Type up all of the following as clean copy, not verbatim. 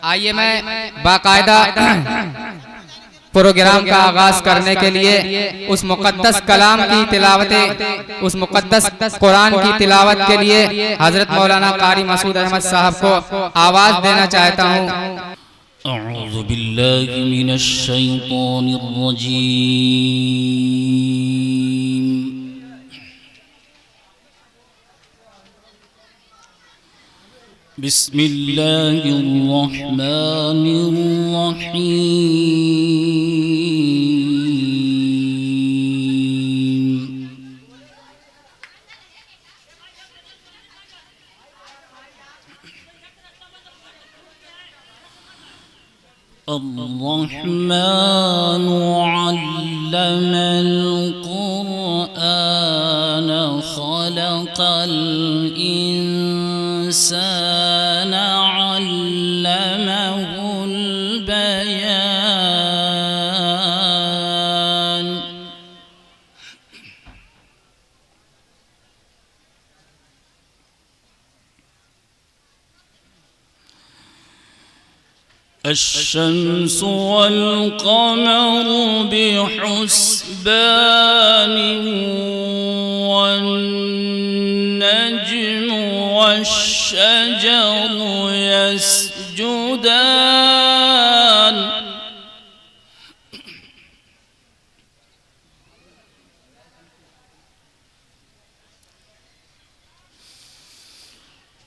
आइए मैं बाकायदा प्रोग्राम का आगाज करने के लिए उस मुक़द्दस कलाम की तिलावत, उस मुक़द्दस कुरान की तिलावत के लिए हजरत मौलाना कारी मसूद अहमद साहब को आवाज देना चाहता हूँ। अऊज़ु बिल्लाहि मिनश शैतानिर रजीम। बिस्मिल्लाहिर रहमानिर रहीम। अर्रहमानु अल्लमल क़ुरआन ख़लक़ल इंसान अल्लमहुल बयान। الشمس والقمر بحسبان والنجم والشجر يسجدان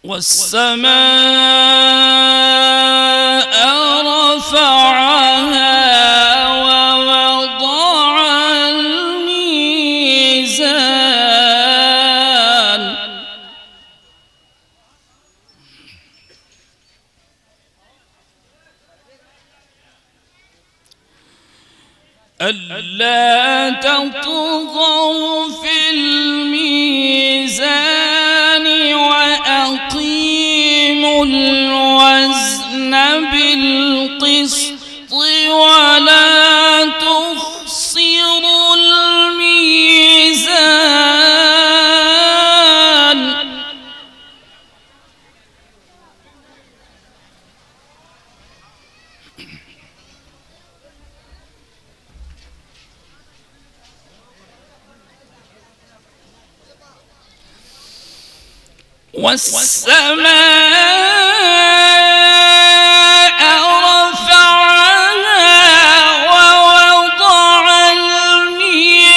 والسماء رفعها ووضع الميزان ألا تطغوا في الميزان وأقيموا الوزن بالقسط ولا تخسروا الميزان والسماء رفعها ووضع الميزان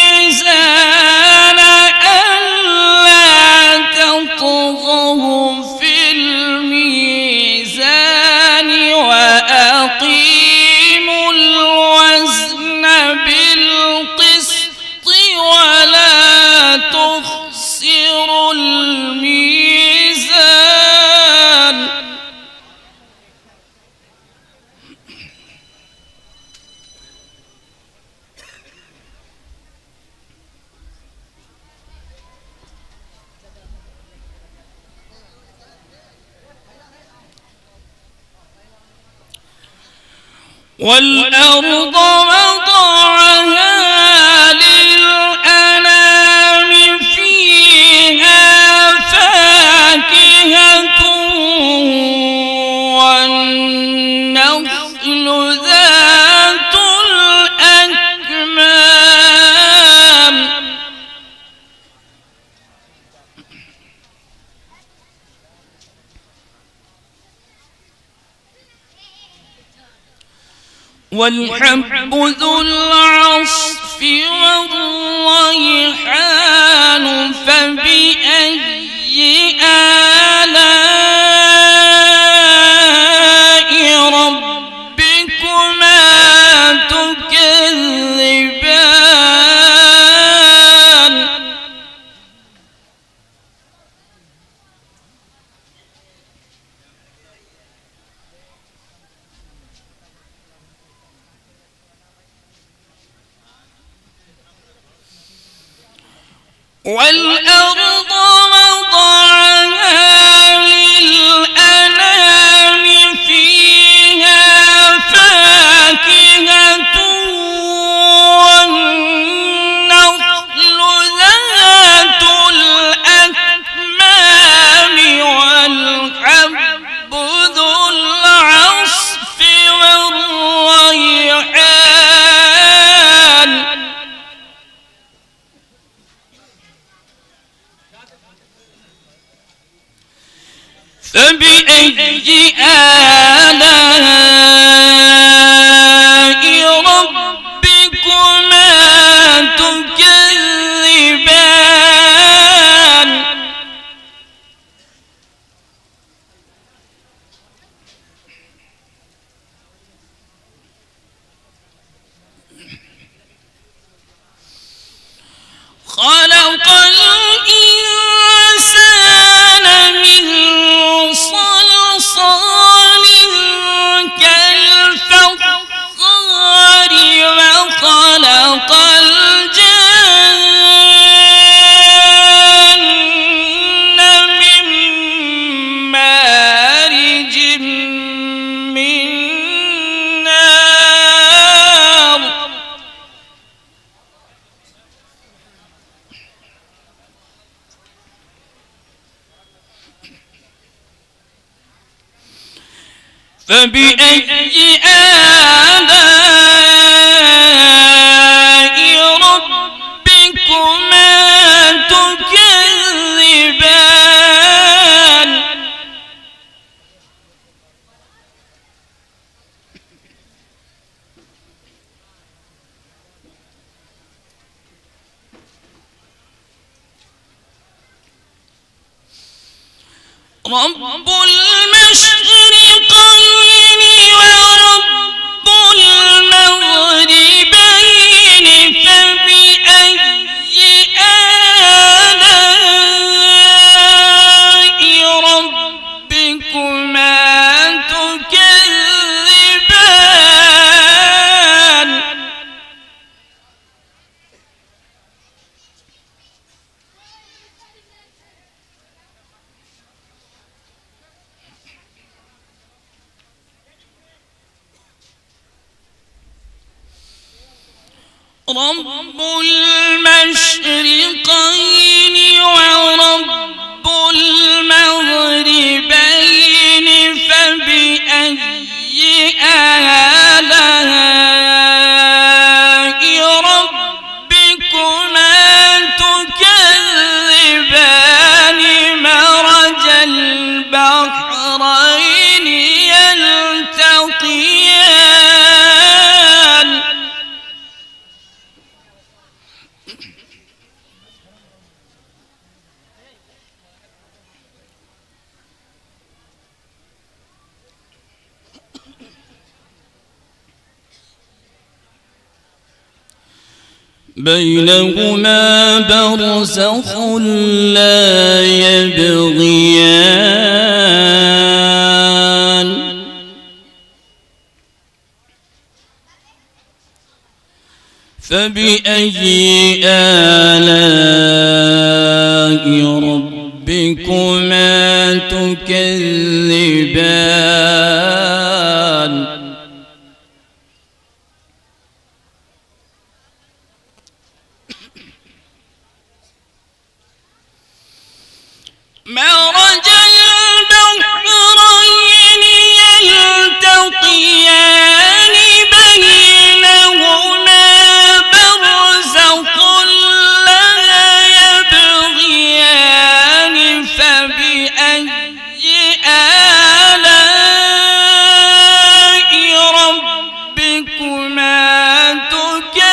ألا تطغوا في الميزان وأقيموا الوزن بالقسط ولا تخسروا الميزان والأرض وضعها للأنام فيها فاكهة والنخل ذات الأكمام والحب ذو العصف والريحان فبأي آلاء ربكما تكذبان والأرض وضعها فبأي آلاء ربكما تكذبان خلق الإنسان من صلصال كالفخار وخلق الجن من مارج من نار فبأي آلاء ربكما تكذبان رب المشرقين ورب المغربين فبأي آلاء ربكما تكذبان رب المشرقين ورب المغربين فبأي آلاء ربكما تكذبان مرج البحرين يلتقيان بينهما برزخ لا يبغيان فبأي آلاء ربكما تكذبان مرج البحرين يلتقيان بينهما برزخ لا يبغيان فبأي آلاء ربكما تكذبان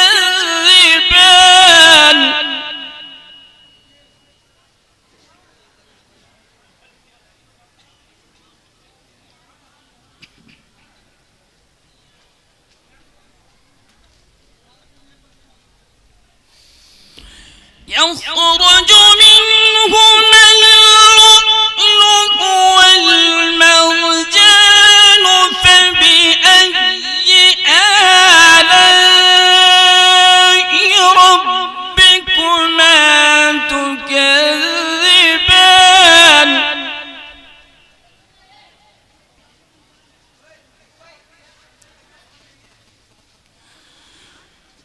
يخرج منهما اللؤلؤ والمرجان فبأي آلاء ربكما تكذبان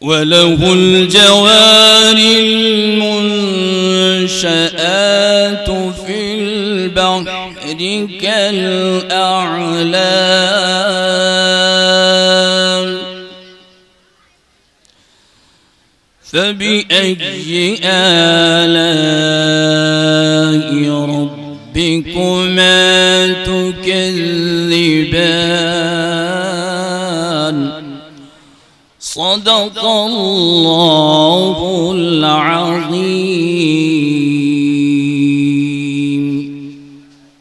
وله الجوار المنشآت في البحر كالأعلام فبأي آلاء ربكما تكذبان صدق الله العظيم.